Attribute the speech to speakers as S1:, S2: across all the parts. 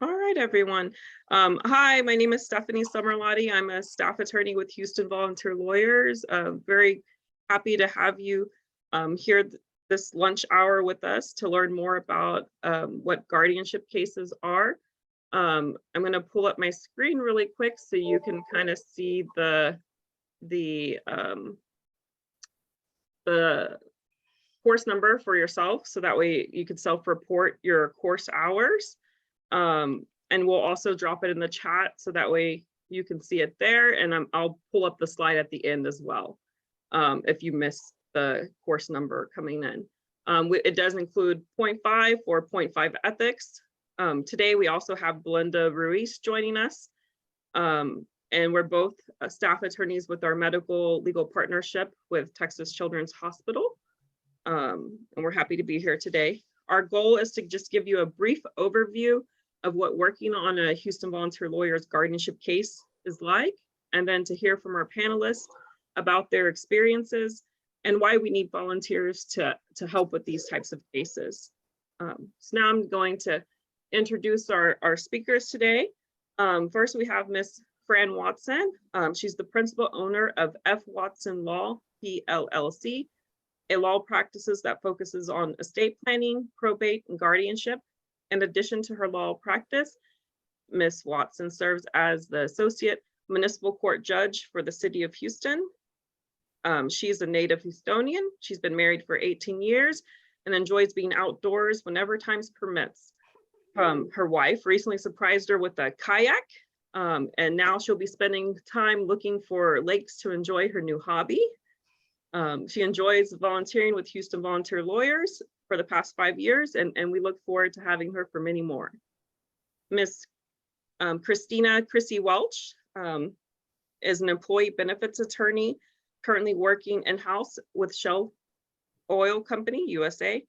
S1: All right, everyone. Hi, my name is Stephanie Summerlotti. I'm a staff attorney with Houston Volunteer Lawyers. Very happy to have you here this lunch hour with us to learn more about what guardianship cases are. I'm going to pull up my screen really quick so you can kind of see the course number for yourself, so that way you can self-report your course hours. And we'll also drop it in the chat so that way you can see it there, and I'll pull up the slide at the end as well if you miss the course number coming in. It does include 0.5 or 0.5 ethics. Today we also have Belinda Ruiz joining us, and we're both staff attorneys with our medical legal partnership with Texas Children's Hospital, and we're happy to be here today. Our goal is to just give you a brief overview of what working on a Houston Volunteer Lawyers guardianship case is like, and then to hear from our panelists about their experiences and why we need volunteers to help with these types of cases. So now I'm going to introduce our speakers today. First, we have Ms. Fran Watson. She's the principal owner of F. Watson Law, PLLC, a law practices that focuses on estate planning, probate, and guardianship. In addition to her law practice, Ms. Watson serves as the Associate Municipal Court Judge for the City of Houston. She's a native Houstonian. She's been married for 18 years and enjoys being outdoors whenever time permits. Her wife recently surprised her with a kayak, and now she'll be spending time looking for lakes to enjoy her new hobby. She enjoys volunteering with Houston Volunteer Lawyers for the past 5 years, and we look forward to having her for many more. Miss Chrissy Welch is an employee benefits attorney currently working in-house with Shell Oil Company, USA.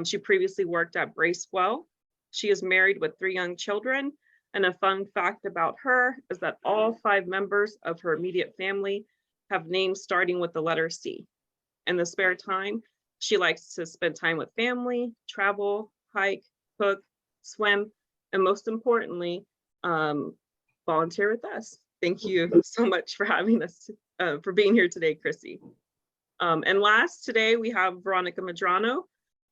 S1: She previously worked at Bracewell. She is married with 3 young children, and a fun fact about her is that all 5 members of her immediate family have names starting with the letter C. In the spare time, she likes to spend time with family, travel, hike, cook, swim, and most importantly, volunteer with us. Thank you so much for having us, for being here today, Chrissy. And last, today we have Veronica Medrano.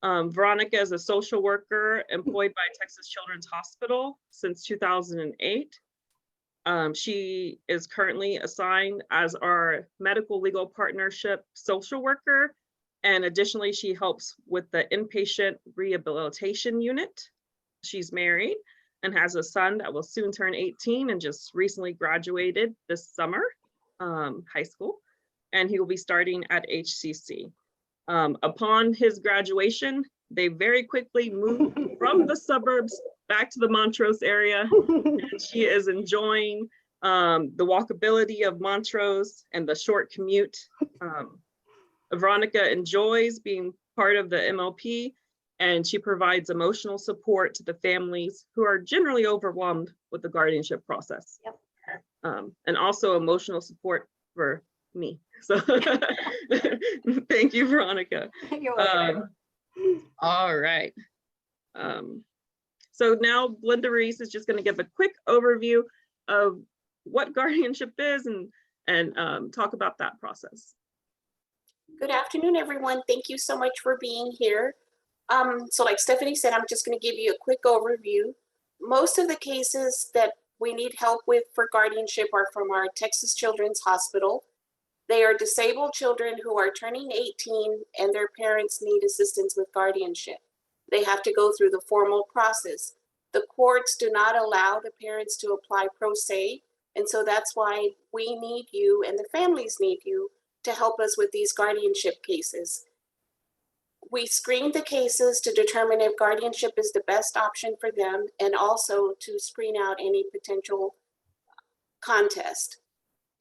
S1: Veronica is a social worker employed by Texas Children's Hospital since 2008. She is currently assigned as our medical legal partnership social worker. And additionally, she helps with the inpatient rehabilitation unit. She's married and has a son that will soon turn 18 and just recently graduated this summer, high school, and he will be starting at HCC. Upon his graduation, they very quickly moved from the suburbs back to the Montrose area, and she is enjoying the walkability of Montrose and the short commute. Veronica enjoys being part of the MLP, and she provides emotional support to the families who are generally overwhelmed with the guardianship process. Yep. And also emotional support for me. So thank you, Veronica.
S2: You're welcome.
S1: All right. So now Belinda Reese is just going to give a quick overview of what guardianship is and talk about that process.
S2: Good afternoon, everyone. Thank you so much for being here. So like Stephanie said, I'm just going to give you a quick overview. Most of the cases that we need help with for guardianship are from our Texas Children's Hospital. They are disabled children who are turning 18 and their parents need assistance with guardianship. They have to go through the formal process. The courts do not allow the parents to apply pro se, and so that's why we need you and the families need you to help us with these guardianship cases. We screen the cases to determine if guardianship is the best option for them, and also to screen out any potential contest.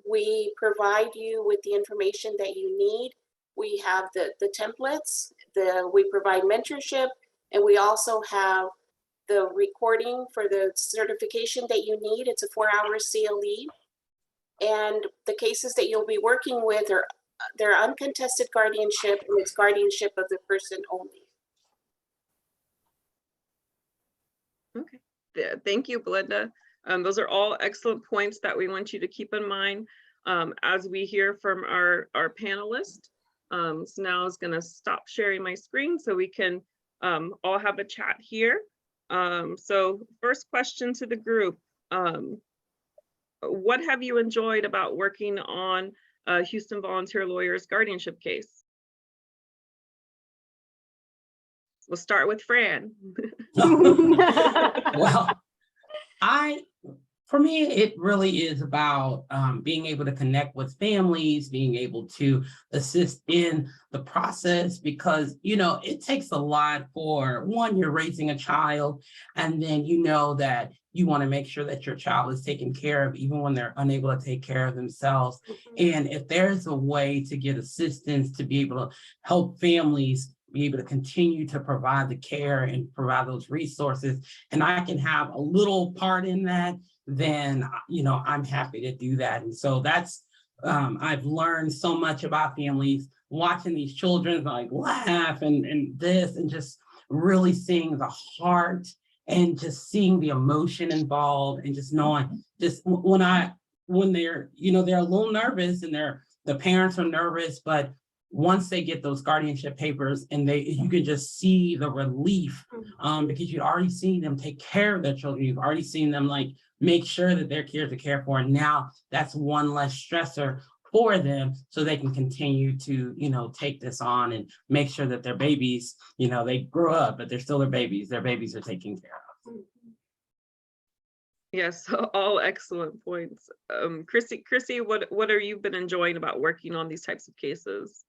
S2: We provide you with the information that you need. We have the templates, we provide mentorship, and we also have the recording for the certification that you need. It's a 4-hour CLE. And the cases that you'll be working with are their uncontested guardianship, and it's guardianship of the person only.
S1: Okay, Thank you, Belinda. Those are all excellent points that we want you to keep in mind as we hear from our panelists. So now I was going to stop sharing my screen so we can all have a chat here. So first question to the group. What have you enjoyed about working on Houston Volunteer Lawyers guardianship case? We'll start with Fran.
S3: Well, for me, it really is about being able to connect with families, being able to assist in the process, because, it takes a lot for one, you're raising a child, and then that you want to make sure that your child is taken care of, even when they're unable to take care of themselves. And if there's a way to get assistance to be able to help families be able to continue to provide the care and provide those resources, and I can have a little part in that, then, I'm happy to do that. And so that's, I've learned so much about families, watching these children like laugh and this, and just really seeing the heart and just seeing the emotion involved, and just knowing just when they're, they're a little nervous, and the parents are nervous, but once they get those guardianship papers and you can just see the relief, because you've already seen them take care of their children. You've already seen them make sure that their kids are cared for. And now that's one less stressor for them, so they can continue to, take this on and make sure that their babies, they grow up, but they're still their babies. Their babies are taken care of.
S1: Yes, all excellent points. Chrissy, what have you been enjoying about working on these types of cases?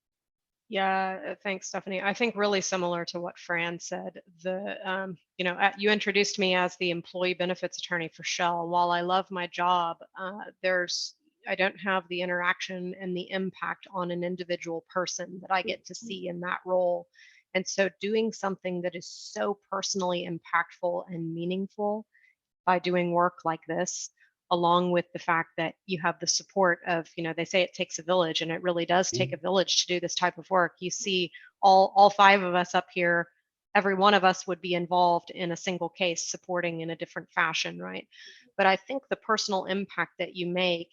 S4: Yeah, thanks, Stephanie. I think really similar to what Fran said. You introduced me as the employee benefits attorney for Shell. While I love my job, I don't have the interaction and the impact on an individual person that I get to see in that role. And so doing something that is so personally impactful and meaningful by doing work like this, along with the fact that you have the support of, they say it takes a village, and it really does take a village to do this type of work. You see all five of us up here, every one of us would be involved in a single case, supporting in a different fashion, right? But I think the personal impact that you make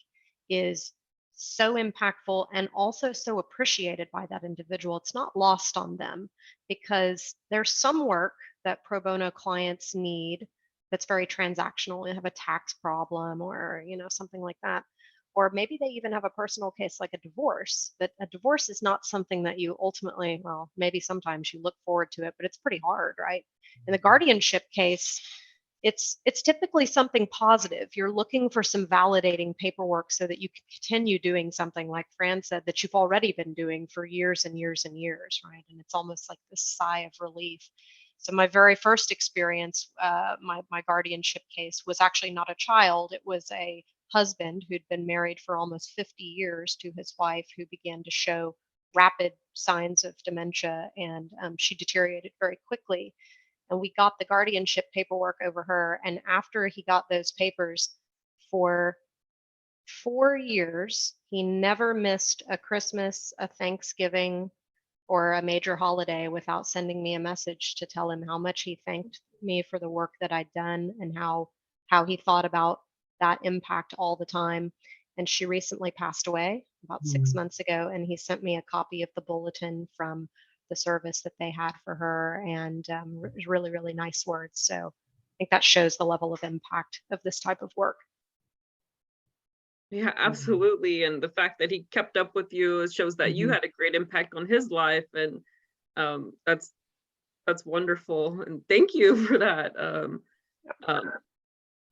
S4: is so impactful and also so appreciated by that individual. It's not lost on them, because there's some work that pro bono clients need that's very transactional. They have a tax problem or, something like that. Or maybe they even have a personal case like a divorce, but a divorce is not something that you ultimately, well, maybe sometimes you look forward to it, but it's pretty hard, right? In the guardianship case, it's typically something positive. You're looking for some validating paperwork so that you can continue doing something, like Fran said, that you've already been doing for years and years and years, right? And it's almost like this sigh of relief. So my very first experience, my guardianship case, was actually not a child. It was a husband who'd been married for almost 50 years to his wife, who began to show rapid signs of dementia, and she deteriorated very quickly. And we got the guardianship paperwork over her. And after he got those papers, for 4 years, he never missed a Christmas, a Thanksgiving, or a major holiday without sending me a message to tell him how much he thanked me for the work that I'd done, and how he thought about that impact all the time. And she recently passed away about 6 months ago, and he sent me a copy of the bulletin from the service that they had for her, and really, really nice words. So I think that shows the level of impact of this type of work.
S1: Yeah, absolutely. And the fact that he kept up with you, it shows that you had a great impact on his life. And that's wonderful. And thank you for that.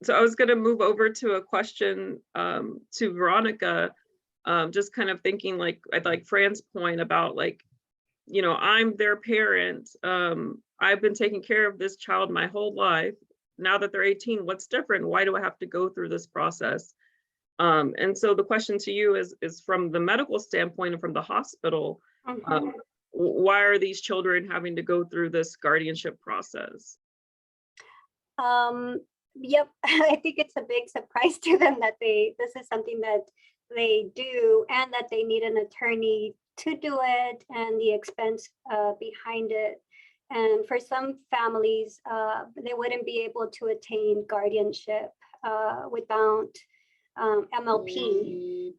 S1: So I was going to move over to a question to Veronica, just kind of thinking like Fran's point about I'm their parent. I've been taking care of this child my whole life. Now that they're 18, what's different? Why do I have to go through this process? And so the question to you is from the medical standpoint and from the hospital, why are these children having to go through this guardianship process?
S5: Yep, I think it's a big surprise to them that this is something that they do, and that they need an attorney to do it, and the expense behind it. And for some families, they wouldn't be able to attain guardianship without MLP.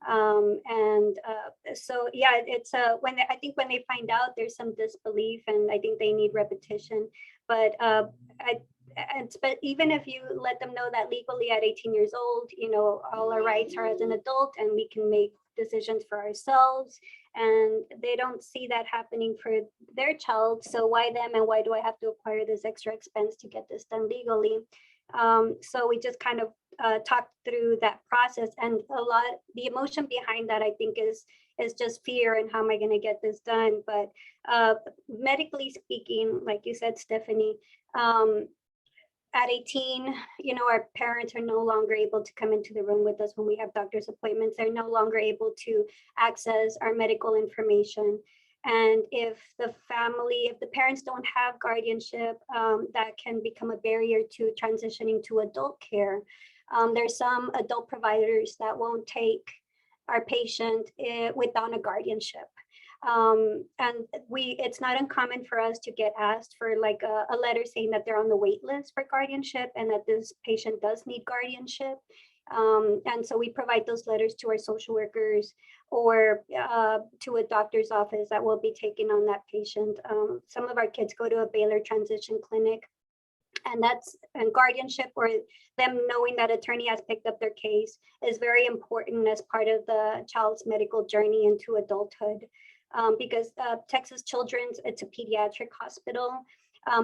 S5: So yeah, it's I think when they find out, there's some disbelief, and I think they need repetition. But but even if you let them know that legally at 18 years old, you know, all our rights are as an adult and we can make decisions for ourselves, and they don't see that happening for their child. So why them, and why do I have to acquire this extra expense to get this done legally? So we just kind of talked through that process, and the emotion behind that, I think, is just fear and how am I going to get this done. But medically speaking, like you said, Stephanie, at 18, you know, our parents are no longer able to come into the room with us when we have doctor's appointments. They're no longer able to access our medical information. And if the parents don't have guardianship, that can become a barrier to transitioning to adult care. There's some adult providers that won't take our patient without a guardianship. And it's not uncommon for us to get asked for like a letter saying that they're on the wait list for guardianship and that this patient does need guardianship. And so we provide those letters to our social workers or to a doctor's office that will be taking on that patient. Some of our kids go to a Baylor transition clinic, and guardianship, or them knowing that attorney has picked up their case, is very important as part of the child's medical journey into adulthood. Because Texas Children's, it's a pediatric hospital.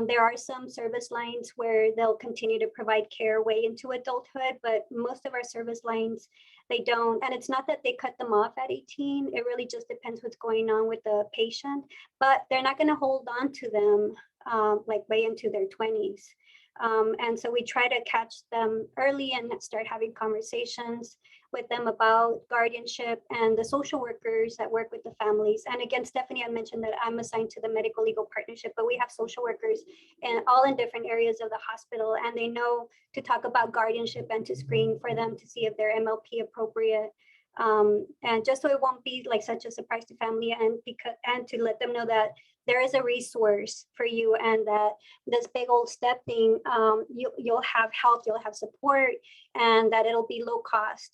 S5: There are some service lines where they'll continue to provide care way into adulthood, but most of our service lines, they don't. And it's not that they cut them off at 18. It really just depends what's going on with the patient, but they're not going to hold on to them like way into their 20s. And so we try to catch them early and start having conversations with them about guardianship, and the social workers that work with the families. And again, Stephanie had mentioned that I'm assigned to the medical legal partnership, but we have social workers all in different areas of the hospital, and they know to talk about guardianship and to screen for them to see if they're MLP appropriate. And just so it won't be like such a surprise to family, and to let them know that there is a resource for you, and that this big old step thing, you'll have help, you'll have support, and that it'll be low cost.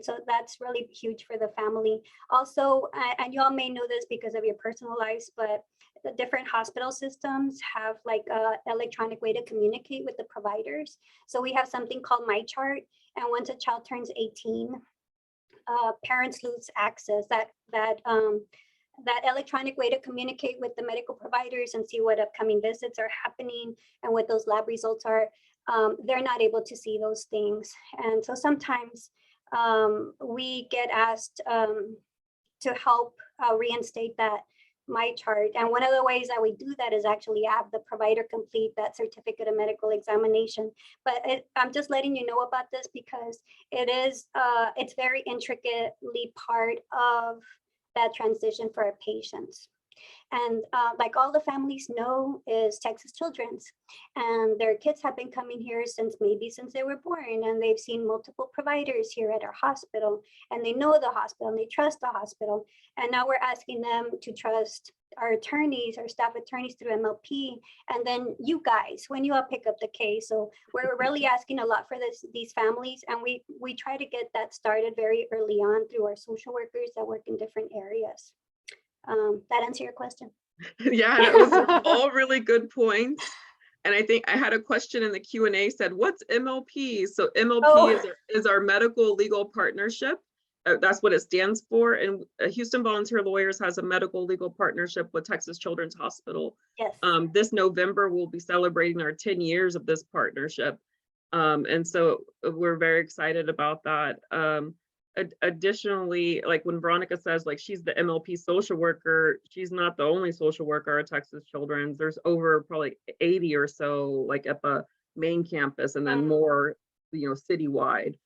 S5: So that's really huge for the family. Also, and you all may know this because of your personal lives, but the different hospital systems have like an electronic way to communicate with the providers. So we have something called My Chart, and once a child turns 18, parents lose access. That electronic way to communicate with the medical providers and see what upcoming visits are happening and what those lab results are, they're not able to see those things. And so sometimes we get asked to help reinstate that My Chart. And one of the ways that we do that is actually have the provider complete that certificate of medical examination. But I'm just letting you know about this because it's very intricately part of that transition for our patients. And like all the families know is Texas Children's, and their kids have been coming here since they were born, and they've seen multiple providers here at our hospital, and they know the hospital and they trust the hospital. And now we're asking them to trust our attorneys, our staff attorneys through MLP, and then you guys, when you all pick up the case. So we're really asking a lot for these families, and we try to get that started very early on through our social workers that work in different areas. That answer your question?
S1: Yeah, it was all really good points. And I think I had a question in the Q&A said, what's MLP? So MLP is our medical legal partnership. That's what it stands for. And Houston Volunteer Lawyers has a medical legal partnership with Texas Children's Hospital.
S5: Yes.
S1: This November, we'll be celebrating our 10 years of this partnership. And so we're very excited about that. Additionally, like when Veronica says, like, she's the MLP social worker, she's not the only social worker at Texas Children's. There's over probably 80 or so, like at the main campus, and then more, citywide.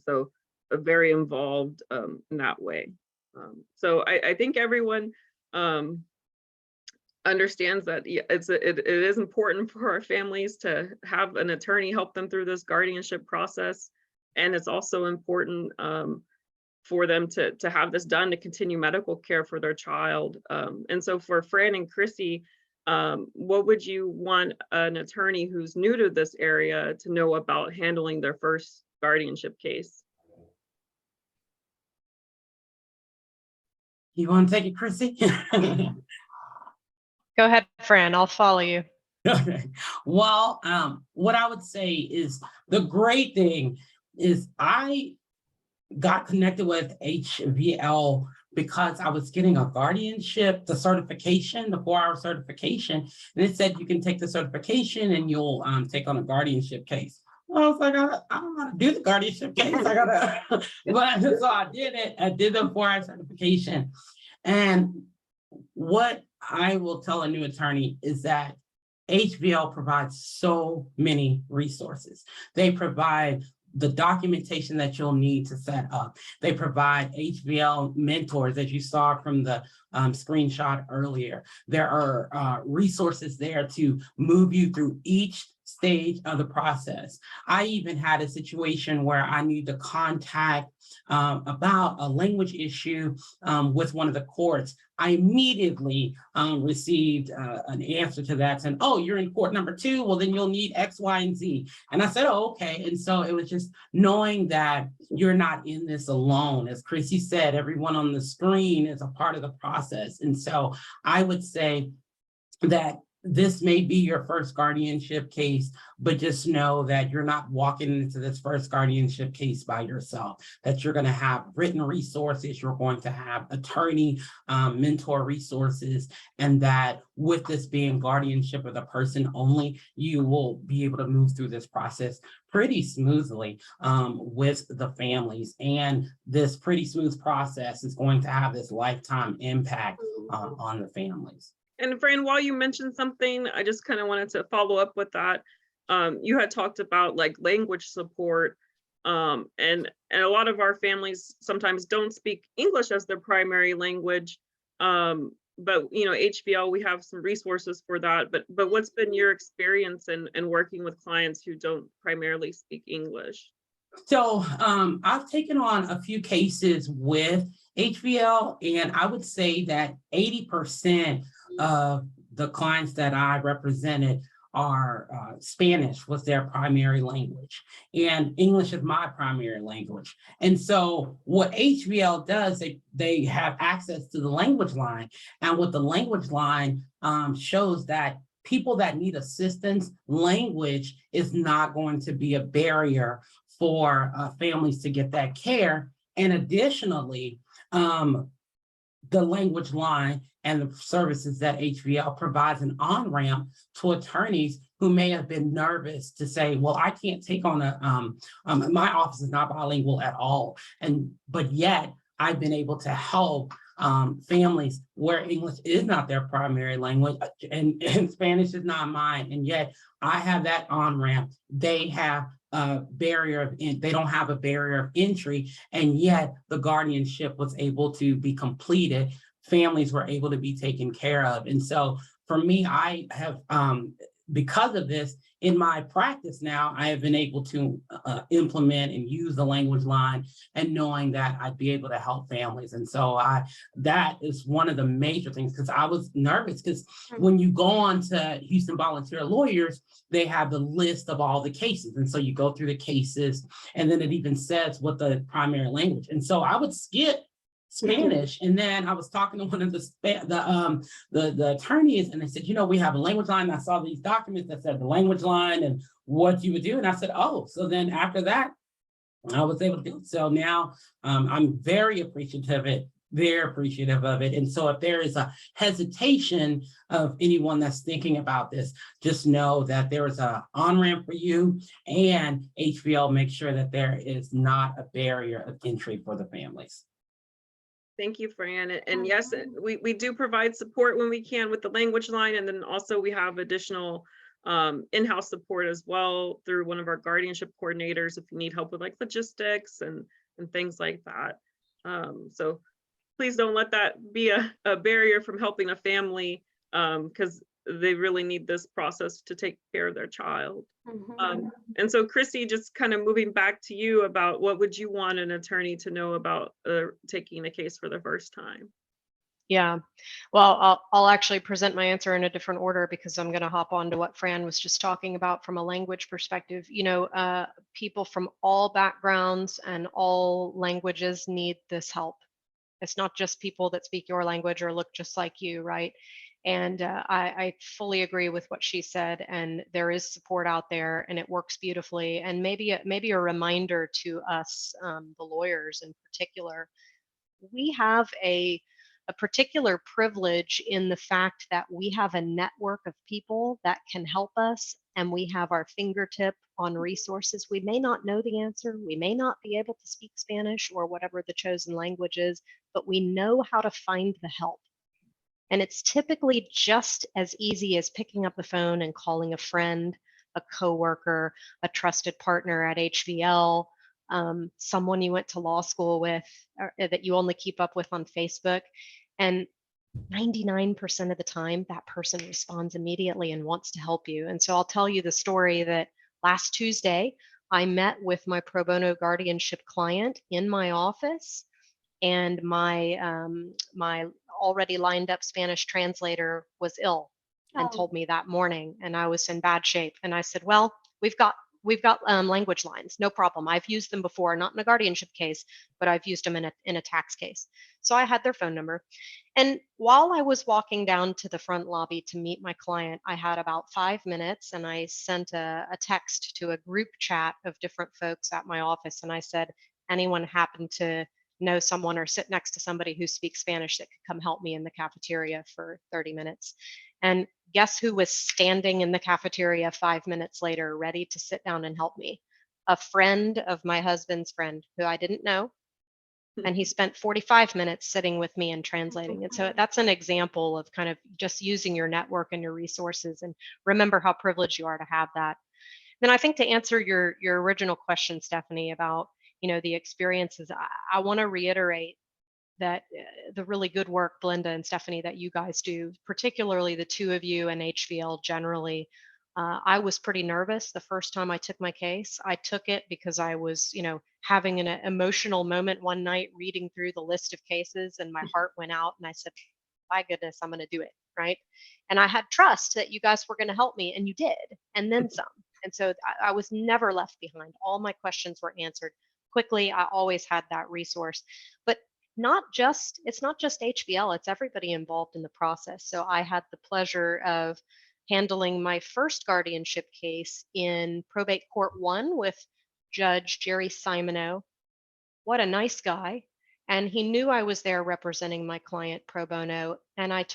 S1: So very involved in that way. So I think everyone understands that it is important for our families to have an attorney help them through this guardianship process. And it's also important for them to have this done to continue medical care for their child. And so for Fran and Chrissy, what would you want an attorney who's new to this area to know about handling their first guardianship case?
S3: You want to take it, Chrissy?
S4: Go ahead, Fran, I'll follow you.
S3: Okay. Well, what I would say is the great thing is I got connected with HVL because I was getting a guardianship, the certification, the 4-hour certification, and it said you can take the certification and you'll take on a guardianship case. Well, I was like, I don't want to do the guardianship case. I gotta, but so I did it. I did the 4-hour certification, and what I will tell a new attorney is that HVL provides so many resources. They provide the documentation that you'll need to set up. They provide HVL mentors, as you saw from the screenshot earlier. There are resources there to move you through each stage of the process. I even had a situation where I need to contact about a language issue with one of the courts. I immediately received an answer to that saying, oh, you're in court number 2, well, then you'll need X, Y, and Z. And I said, oh, okay. And so it was just knowing that you're not in this alone. As Chrissy said, everyone on the screen is a part of the process. And so I would say that this may be your first guardianship case, but just know that you're not walking into this first guardianship case by yourself, that you're going to have written resources, you're going to have attorney mentor resources, and that with this being guardianship of the person only, you will be able to move through this process pretty smoothly with the families. And this pretty smooth process is going to have this lifetime impact on the families.
S1: And Fran, while you mentioned something, I just kind of wanted to follow up with that. You had talked about like language support, and a lot of our families sometimes don't speak English as their primary language. But HVL, we have some resources for that. But what's been your experience in working with clients who don't primarily speak English?
S3: So I've taken on a few cases with HVL, and I would say that 80% of the clients that I represented are Spanish was their primary language, and English is my primary language. And so what HVL does, they have access to the language line, and what the language line shows that people that need assistance, language is not going to be a barrier for families to get that care. And additionally, the language line and the services that HVL provides an on-ramp to attorneys who may have been nervous to say, well, I can't take on my office is not bilingual at all. But yet I've been able to help families where English is not their primary language and Spanish is not mine. And yet I have that on-ramp. They have a barrier they don't have a barrier of entry, and yet the guardianship was able to be completed. Families were able to be taken care of. And so for me, I have, because of this, in my practice now, I have been able to implement and use the language line, and knowing that I'd be able to help families. And so that is one of the major things, because I was nervous, because when you go on to Houston Volunteer Lawyers, they have the list of all the cases. And so you go through the cases, and then it even says what the primary language. And so I would skip Spanish. And then I was talking to one of the attorneys, and they said, we have a language line. I saw these documents that said the language line and what you would do. And I said, oh, so then after that, I was able to do it. So now I'm very appreciative of it. And so if there is a hesitation of anyone that's thinking about this, just know that there is an on-ramp for you, and HVL makes sure that there is not a barrier of entry for the families.
S1: Thank you, Fran. And yes, we do provide support when we can with the language line. And then also we have additional in-house support as well through one of our guardianship coordinators if you need help with like logistics and things like that. So please don't let that be a barrier from helping a family, because they really need this process to take care of their child. And so Chrissy, just kind of moving back to you about what would you want an attorney to know about taking a case for the first time?
S4: Yeah, well, I'll actually present my answer in a different order because I'm going to hop on to what Fran was just talking about from a language perspective. People from all backgrounds and all languages need this help. It's not just people that speak your language or look just like you, right? And I fully agree with what she said. And there is support out there, and it works beautifully. And maybe a reminder to us, the lawyers in particular, we have a particular privilege in the fact that we have a network of people that can help us, and we have our fingertip on resources. We may not know the answer, we may not be able to speak Spanish or whatever the chosen language is, but we know how to find the help. And it's typically just as easy as picking up the phone and calling a friend, a coworker, a trusted partner at HVL, someone you went to law school with, or that you only keep up with on Facebook. And 99% of the time, that person responds immediately and wants to help you. And so I'll tell you the story that last Tuesday, I met with my pro bono guardianship client in my office, and my already lined up Spanish translator was ill and
S5: Oh.
S4: told me that morning, and I was in bad shape. And I said, well, we've got language lines, no problem. I've used them before, not in a guardianship case, but I've used them in a tax case. So I had their phone number. And while I was walking down to the front lobby to meet my client, I had about 5 minutes, and I sent a text to a group chat of different folks at my office. And I said, anyone happen to know someone or sit next to somebody who speaks Spanish that could come help me in the cafeteria for 30 minutes? And guess who was standing in the cafeteria 5 minutes later, ready to sit down and help me? A friend of my husband's friend who I didn't know. And he spent 45 minutes sitting with me and translating. And so that's an example of kind of just using your network and your resources, and remember how privileged you are to have that. Then I think to answer your original question, Stephanie, about the experiences, I want to reiterate that the really good work, Belinda and Stephanie, that you guys do, particularly the two of you and HVL generally. I was pretty nervous the first time I took my case. I took it because I was, having an emotional moment one night reading through the list of cases, and my heart went out, and I said, my goodness, I'm going to do it, right? And I had trust that you guys were going to help me, and you did, and then some. And so I was never left behind. All my questions were answered quickly. I always had that resource. But it's not just HVL, it's everybody involved in the process. So I had the pleasure of handling my first guardianship case in probate court 1 with Judge Jerry Simoneau. What a nice guy. And he knew I was there representing my client pro bono. And I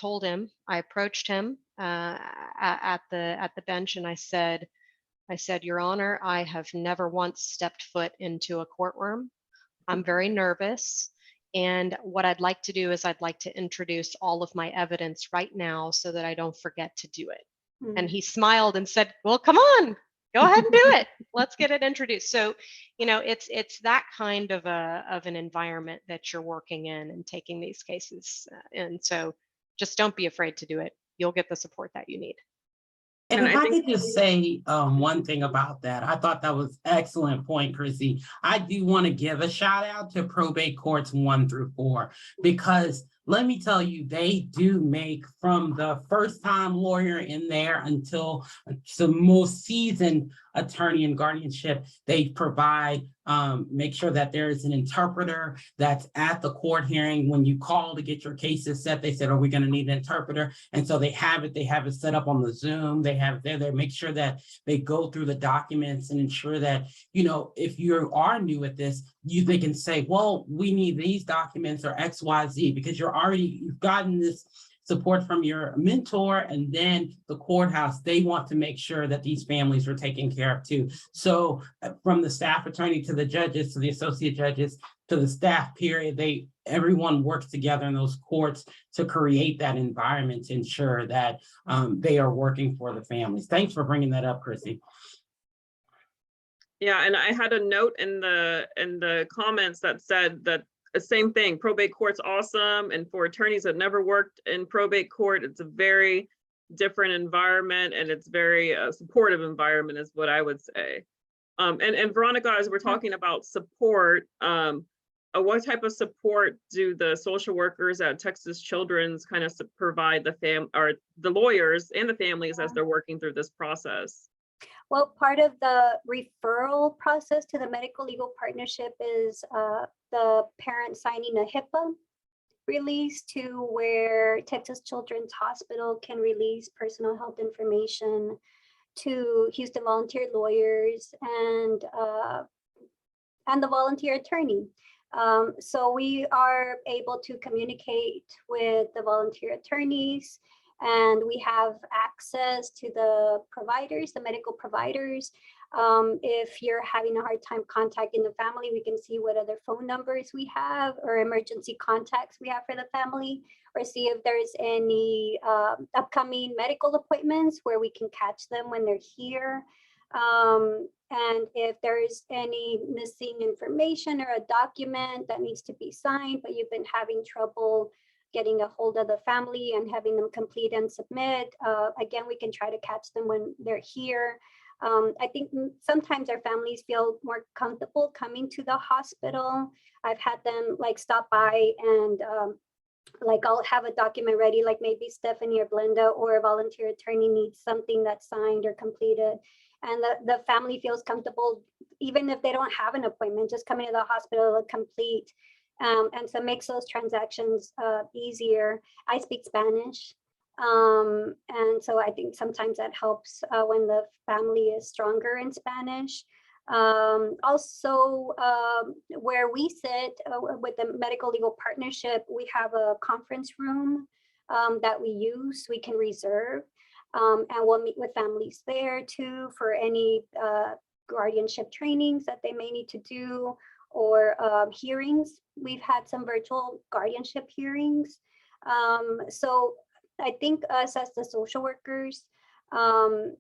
S4: approached him at the bench, and I said, Your Honor, I have never once stepped foot into a courtroom. I'm very nervous. And what I'd like to do is I'd like to introduce all of my evidence right now so that I don't forget to do it. And he smiled and said, well, come on, go ahead and do it. Let's get it introduced. So, it's that kind of an environment that you're working in and taking these cases. And so just don't be afraid to do it. You'll get the support that you need.
S3: And
S1: And
S3: if
S1: I
S3: I
S1: think-
S3: could just say one thing about that, I thought that was excellent point, Chrissy. I do want to give a shout out to probate courts 1 through 4, because let me tell you, they do make, from the first time lawyer in there until the most seasoned attorney in guardianship, they provide, make sure that there is an interpreter that's at the court hearing. When you call to get your cases set, they said, are we going to need an interpreter? And so they have it set up on the Zoom. They have it there. They make sure that they go through the documents and ensure that, if you are new at this, they can say, well, we need these documents or XYZ, because you've gotten this support from your mentor, and then the courthouse, they want to make sure that these families are taken care of too. So from the staff attorney to the judges, to the associate judges, to the staff period, everyone works together in those courts to create that environment to ensure that they are working for the families. Thanks for bringing that up, Chrissy.
S1: Yeah, and I had a note in the comments that said that the same thing, probate court's awesome. And for attorneys that never worked in probate court, it's a very different environment, and it's very supportive environment is what I would say. And Veronica, as we're talking about support, what type of support do the social workers at Texas Children's kind of provide the lawyers and the families as they're working through this process?
S5: Well, part of the referral process to the medical legal partnership is the parent signing a HIPAA release to where Texas Children's Hospital can release personal health information to Houston volunteer lawyers and the volunteer attorney. So we are able to communicate with the volunteer attorneys, and we have access to the providers, the medical providers. If you're having a hard time contacting the family, we can see what other phone numbers we have or emergency contacts we have for the family, or see if there's any upcoming medical appointments where we can catch them when they're here. And if there's any missing information or a document that needs to be signed, but you've been having trouble getting a hold of the family and having them complete and submit, again, we can try to catch them when they're here. I think sometimes our families feel more comfortable coming to the hospital. I've had them like stop by and like I'll have a document ready, like maybe Stephanie or Glenda or a volunteer attorney needs something that's signed or completed. And the family feels comfortable, even if they don't have an appointment, just coming to the hospital to complete. And so it makes those transactions easier. I speak Spanish. And so I think sometimes that helps when the family is stronger in Spanish. Also, where we sit with the medical legal partnership, we have a conference room that we use, we can reserve. And we'll meet with families there too for any guardianship trainings that they may need to do, or hearings. We've had some virtual guardianship hearings. So I think us as the social workers kind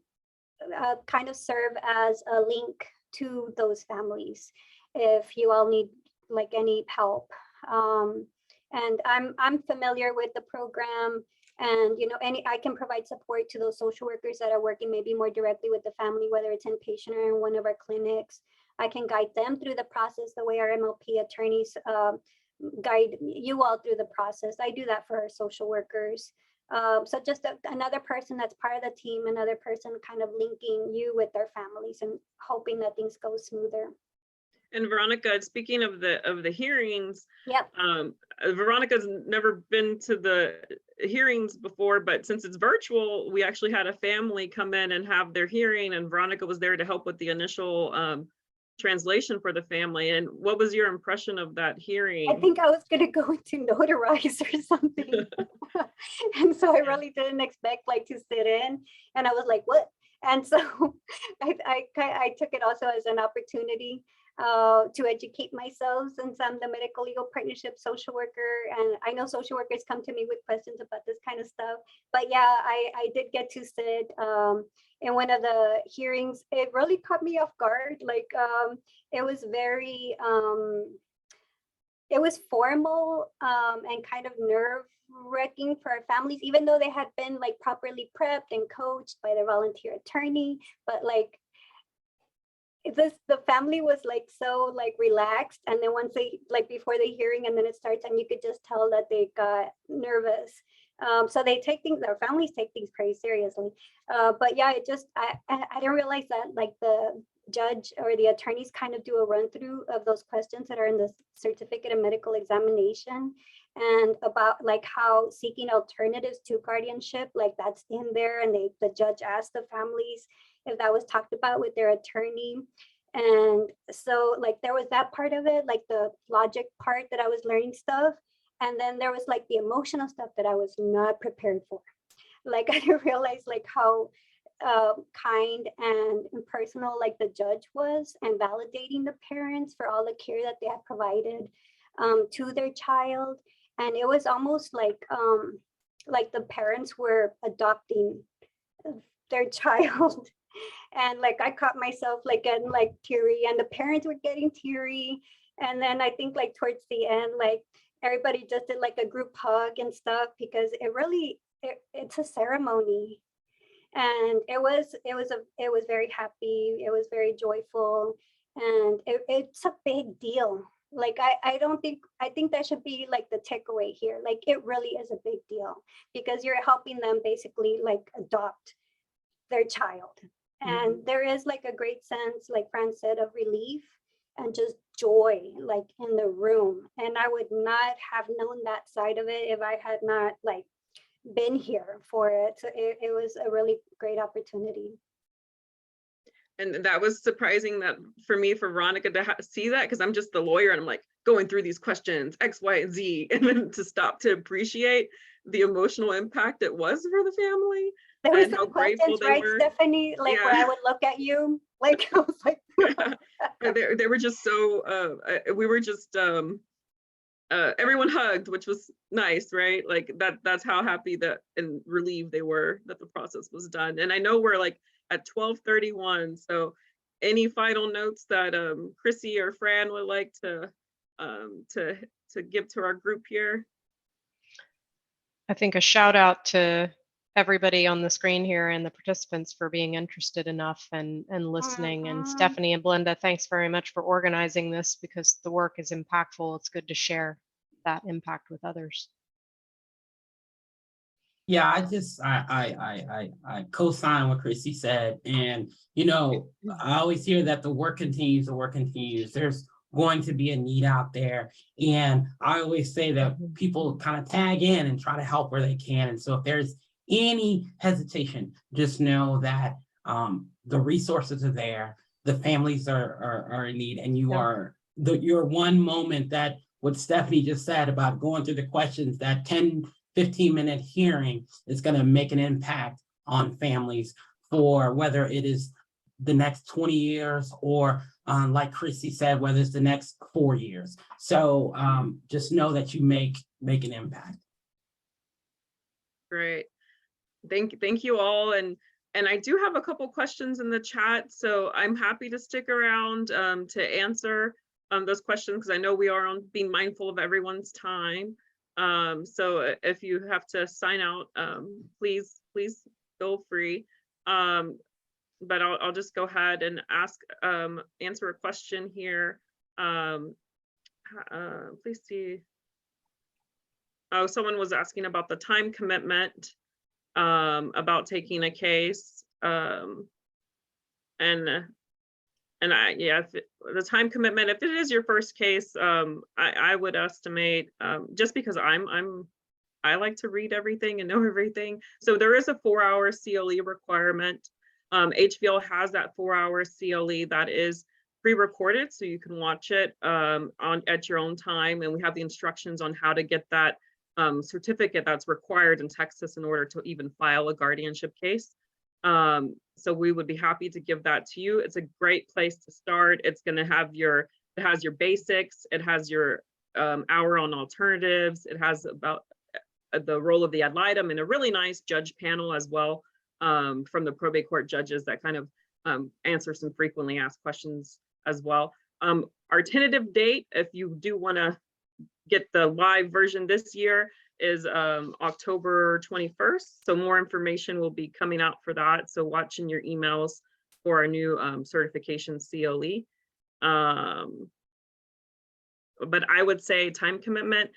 S5: of serve as a link to those families if you all need like any help. And I'm familiar with the program. And I can provide support to those social workers that are working maybe more directly with the family, whether it's inpatient or in one of our clinics. I can guide them through the process the way our MLP attorneys guide you all through the process. I do that for our social workers. So just another person that's part of the team, another person kind of linking you with their families and hoping that things go smoother.
S1: And Veronica, speaking of the hearings,
S5: yep.
S1: Veronica's never been to the hearings before, but since it's virtual, we actually had a family come in and have their hearing, and Veronica was there to help with the initial translation for the family. And what was your impression of that hearing?
S5: I think I was going to go into notarize or something. And so I really didn't expect like to sit in, and I was like, what? And so I took it also as an opportunity to educate myself, since I'm the medical legal partnership social worker, and I know social workers come to me with questions about this kind of stuff. But yeah, I did get to sit in one of the hearings. It really caught me off guard. Like it was very it was formal and kind of nerve-wracking for our families, even though they had been like properly prepped and coached by their volunteer attorney. But like the family was like so like relaxed, and then once they like before the hearing and then it starts, and you could just tell that they got nervous. So they take things, their families take things pretty seriously. But yeah, it just I didn't realize that like the judge or the attorneys kind of do a run through of those questions that are in the certificate of medical examination, and about like how seeking alternatives to guardianship, like that's in there, and the judge asked the families if that was talked about with their attorney. And so like there was that part of it, like the logic part that I was learning stuff, and then there was like the emotional stuff that I was not prepared for. Like I didn't realize like how kind and personal like the judge was, and validating the parents for all the care that they had provided to their child. And it was almost like the parents were adopting their child. And like I caught myself like getting like teary, and the parents were getting teary. And then I think like towards the end, like everybody just did like a group hug and stuff, because it really it's a ceremony. And it was very happy, it was very joyful, and it's a big deal. Like, I don't think, I think that should be like the takeaway here. Like, it really is a big deal because you're helping them basically like adopt their child. And there is like a great sense, like Fran said, of relief and just joy, like in the room. And I would not have known that side of it if I had not like been here for it. So it was a really great opportunity.
S1: And that was surprising that for me, for Veronica to see that, because I'm just the lawyer and I'm like going through these questions, X, Y, and Z, and then to stop to appreciate the emotional impact it was for the family.
S5: There were
S1: And how
S5: some
S1: grateful
S5: questions,
S1: they
S5: right,
S1: were.
S5: Stephanie? Like where I would look at you, like I was like,
S1: They were just so, we were just, everyone hugged, which was nice, right? Like that's how happy that and relieved they were that the process was done. And I know we're like at 12:31, so any final notes that Chrissy or Fran would like to give to our group here?
S4: I think a shout out to everybody on the screen here and the participants for being interested enough and listening. And Stephanie and Belinda, thanks very much for organizing this because the work is impactful. It's good to share that impact with others.
S3: Yeah, I co-sign what Chrissy said. And, you know, I always hear that the work continues, the work continues. There's going to be a need out there. And I always say that people kind of tag in and try to help where they can. And so if there's any hesitation, just know that the resources are there, the families are in need, and you are your one moment that what Stephanie just said about going through the questions, that 10-15-minute hearing is going to make an impact on families for whether it is the next 20 years or like Chrissy said, whether it's the next 4 years. So just know that you make an impact.
S1: Great. Thank you all. And I do have a couple questions in the chat, so I'm happy to stick around to answer those questions because I know we are on being mindful of everyone's time. So if you have to sign out, please feel free. But I'll just go ahead and answer a question here. Please see. Oh, someone was asking about the time commitment, about taking a case, the time commitment, if it is your first case, I would estimate, just because I like to read everything and know everything. So there is a 4-hour CLE requirement. HVL has that 4-hour CLE that is pre-recorded, so you can watch it at your own time. And we have the instructions on how to get that certificate that's required in Texas in order to even file a guardianship case. So we would be happy to give that to you. It's a great place to start. It's going to have it has your basics. It has your hour on alternatives. It has about the role of the ad litem and a really nice judge panel as well, from the probate court judges that kind of answer some frequently asked questions as well. Our tentative date, if you do want to get the live version this year, is October 21st. So more information will be coming out for that. So watch in your emails for our new certification CLE. But I would say time commitment,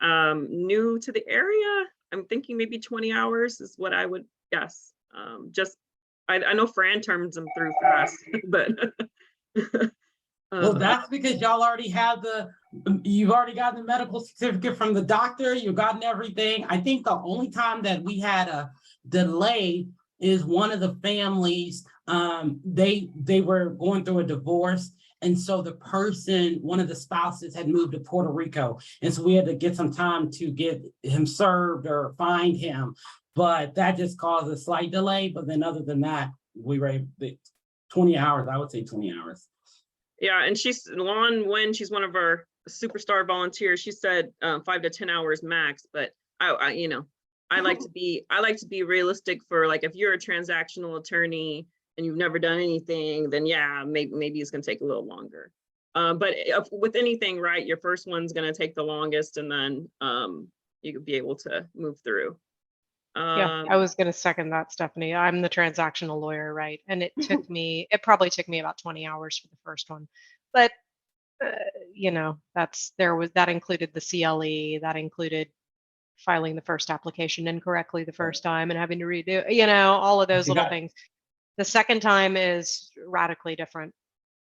S1: new to the area, I'm thinking maybe 20 hours is what I would guess. I know Fran terms them through fast, but
S3: well, that's because y'all already have you've already gotten the medical certificate from the doctor, you've gotten everything. I think the only time that we had a delay is one of the families, they were going through a divorce. And so one of the spouses had moved to Puerto Rico. And so we had to get some time to get him served or find him. But that just caused a slight delay. But then other than that, we were able 20 hours, I would say 20 hours.
S1: Yeah, and she's Lon Wen, she's one of our superstar volunteers. She said 5 to 10 hours max, but I like to be realistic for, like, if you're a transactional attorney and you've never done anything, then yeah, maybe it's gonna take a little longer. But with anything, right, your first one's gonna take the longest, and then you could be able to move through.
S4: Yeah, I was going to second that, Stephanie. I'm the transactional lawyer, right? And it probably took me about 20 hours for the first one. But you know, that included the CLE, that included filing the first application incorrectly the first time and having to redo, you know, all of those
S3: You
S4: little
S3: got it.
S4: things. The second time is radically different.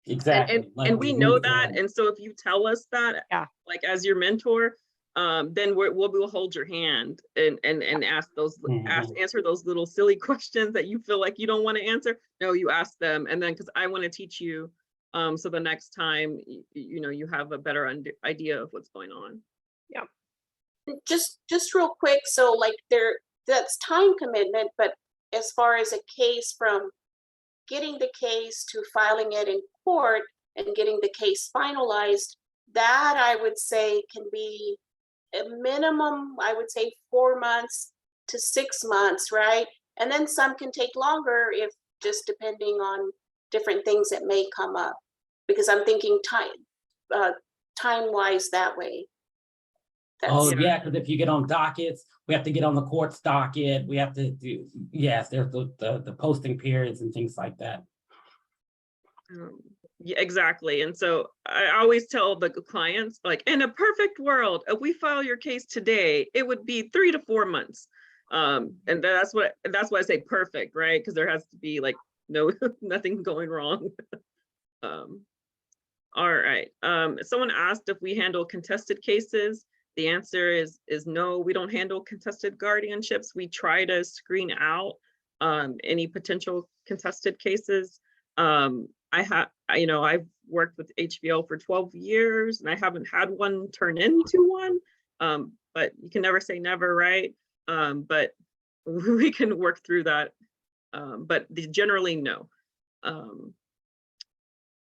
S3: Exactly.
S1: And we know that. And so if you tell us that,
S4: Yeah.
S1: like as your mentor, then we'll hold your hand and ask those, answer those little silly questions that you feel like you don't want to answer. No, you ask them. And then, because I want to teach you, so the next time, you know, you have a better idea of what's going on.
S2: Yeah. Just real quick. So like that's time commitment, but as far as a case from getting the case to filing it in court and getting the case finalized, that I would say can be a minimum, I would say 4 months to 6 months, right? And then some can take longer if just depending on different things that may come up, because I'm thinking time-wise that way.
S3: Oh, yeah, because if you get on dockets, we have to get on the court's docket. We have to do, yes, there's the posting periods and things like that.
S1: Yeah, exactly. And so I always tell the clients, like, in a perfect world, if we file your case today, it would be 3 to 4 months. And that's why I say perfect, right? Because there has to be like nothing going wrong. All right. Someone asked if we handle contested cases. The answer is no, we don't handle contested guardianships. We try to screen out any potential contested cases. I've worked with HVO for 12 years and I haven't had one turn into one, but you can never say never, right? But we can work through that, but generally no.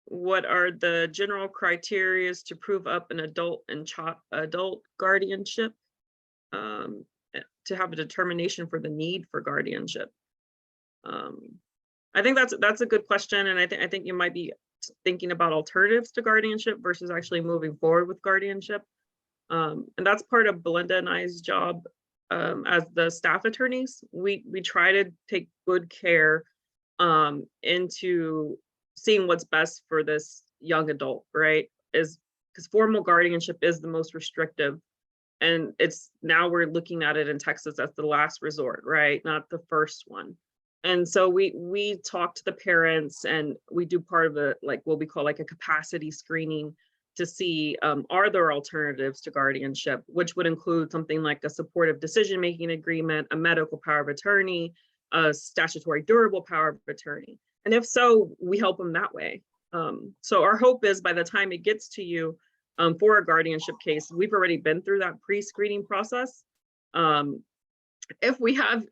S1: What are the general criteria to prove up an adult guardianship, to have a determination for the need for guardianship? I think that's a good question, and I think you might be thinking about alternatives to guardianship versus actually moving forward with guardianship, and that's part of Belinda and I's job as the staff attorneys. We try to take good care into seeing what's best for this young adult, right? Is because formal guardianship is the most restrictive, and now we're looking at it in Texas as the last resort, right? Not the first one. And so we talk to the parents and we do part of what we call like a capacity screening to see, are there alternatives to guardianship, which would include something like a supportive decision-making agreement, a medical power of attorney, a statutory durable power of attorney. And if so, we help them that way. So our hope is by the time it gets to you for a guardianship case, we've already been through that pre-screening process. If we have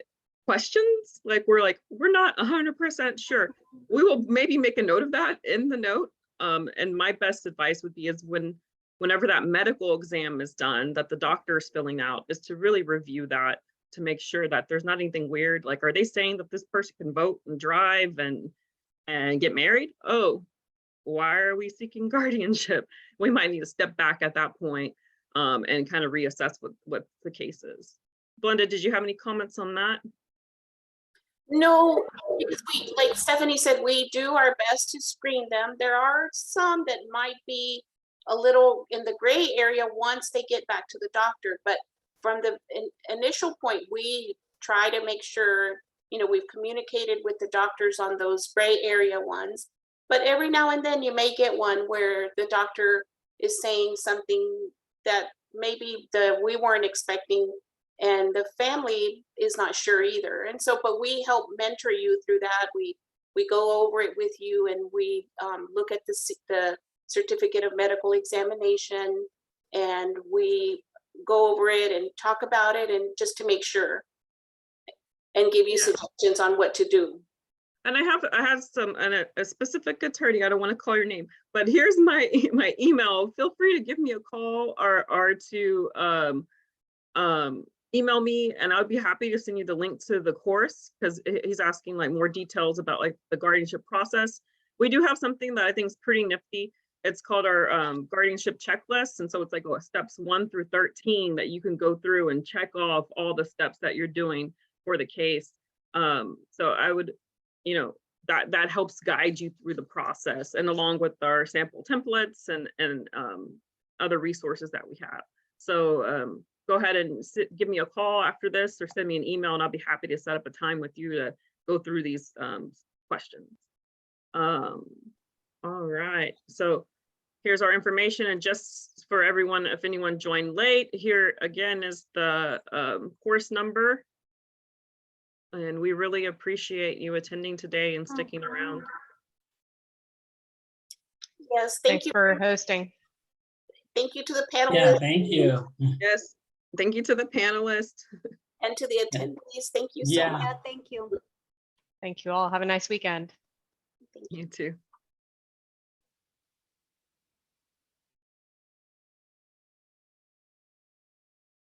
S1: questions, we're not 100% sure, we will maybe make a note of that in the note. And my best advice would be is whenever that medical exam is done, that the doctor is filling out, is to really review that to make sure that there's not anything weird. Like, are they saying that this person can vote and drive and get married? Oh, why are we seeking guardianship? We might need to step back at that point and kind of reassess what the case is. Belinda, did you have any comments on that?
S2: No, because like Stephanie said, we do our best to screen them. There are some that might be a little in the gray area once they get back to the doctor. But from the initial point, we try to make sure, we've communicated with the doctors on those gray area ones. But every now and then you may get one where the doctor is saying something that maybe we weren't expecting, and the family is not sure either. And so, but we help mentor you through that. We go over it with you, and we look at the certificate of medical examination, and we go over it and talk about it, and just to make sure, and give you suggestions on what to do.
S1: And I have a specific attorney. I don't want to call your name, but here's my email. Feel free to give me a call or to email me, and I'd be happy to send you the link to the course, because he's asking more details about the guardianship process. We do have something that I think is pretty nifty. It's called our guardianship checklist, and so it's steps 1 through 13 that you can go through and check off all the steps that you're doing for the case. So I would, that helps guide you through the process, and along with our sample templates and other resources that we have. So go ahead and give me a call after this, or send me an email, and I'll be happy to set up a time with you to go through these questions. All right, so here's our information, and just for everyone, if anyone joined late, here again is the course number. And we really appreciate you attending today and sticking around.
S2: Yes, thank
S4: Thanks
S2: you.
S4: for hosting.
S2: Thank you to the panelists.
S3: Yeah, thank you.
S1: Yes, thank you to the panelists.
S2: And to the attendees. Thank you so
S3: Yeah.
S2: much.
S5: Yeah, thank you.
S4: Thank you all. Have a nice weekend.
S2: Thank you.
S1: You too.